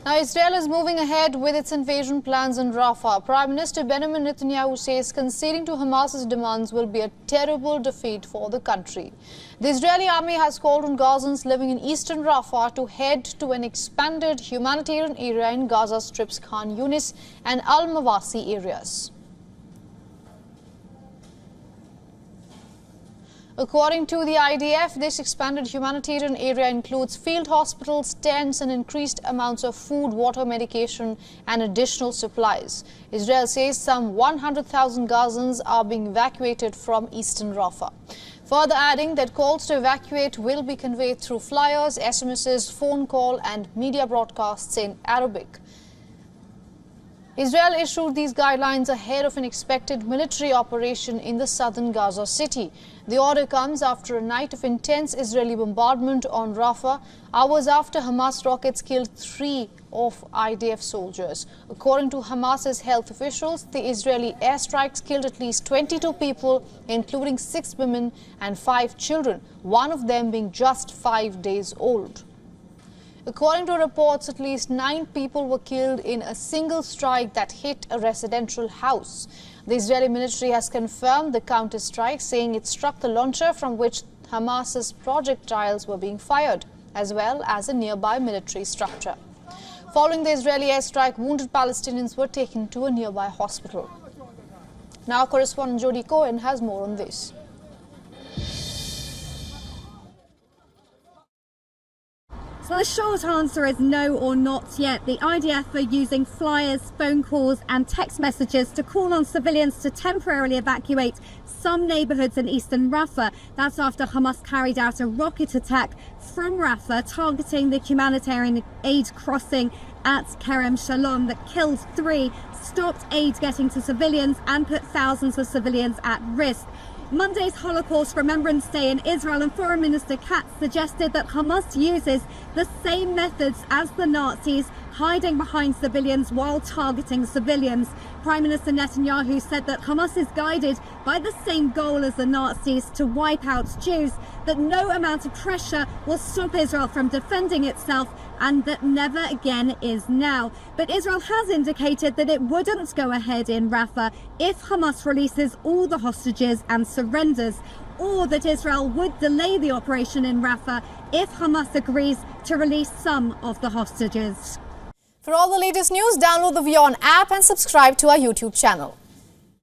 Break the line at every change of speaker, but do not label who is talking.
Now, Israel is moving ahead with its invasion plans in Rafah. Prime Minister Benjamin Netanyahu says conceding to Hamas's demands will be a terrible defeat for the country. The Israeli army has called on Gazans living in Eastern Rafah to head to an expanded humanitarian area in Gaza Strip's Khan Younis and Al-Mawasi areas. According to the IDF, this expanded humanitarian area includes field hospitals, tents and increased amounts of food, water, medication and additional supplies. Israel says some 100,000 Gazans are being evacuated from Eastern Rafah. Further adding that calls to evacuate will be conveyed through flyers, SMSs, phone call and media broadcasts in Arabic. Israel issued these guidelines ahead of an expected military operation in the southern Gaza city. The order comes after a night of intense Israeli bombardment on Rafah, hours after Hamas rockets killed 3 of IDF soldiers. According to Hamas's health officials, the Israeli airstrikes killed at least 22 people, including 6 women and 5 children, one of them being just 5 days old. According to reports, at least 9 people were killed in a single strike that hit a residential house. The Israeli military has confirmed the counter-strike, saying it struck the launcher from which Hamas's projectiles were being fired, as well as a nearby military structure. Following the Israeli airstrike, wounded Palestinians were taken to a nearby hospital. Now, correspondent Jody Cohen has more on this.
So the short answer is no or not yet. The IDF are using flyers, phone calls and text messages to call on civilians to temporarily evacuate some neighbourhoods in Eastern Rafah. That's after Hamas carried out a rocket attack from Rafah targeting the humanitarian aid crossing at Kerem Shalom that killed 3, stopped aid getting to civilians and put thousands of civilians at risk. Monday's Holocaust Remembrance Day in Israel, and Foreign Minister Katz suggested that Hamas uses the same methods as the Nazis, hiding behind civilians while targeting civilians. Prime Minister Netanyahu said that Hamas is guided by the same goal as the Nazis, to wipe out Jews, that no amount of pressure will stop Israel from defending itself, and that never again is now. But Israel has indicated that it wouldn't go ahead in Rafah if Hamas releases all the hostages and surrenders, or that Israel would delay the operation in Rafah if Hamas agrees to release some of the hostages.
For all the latest news, download the WION app and subscribe to our YouTube channel.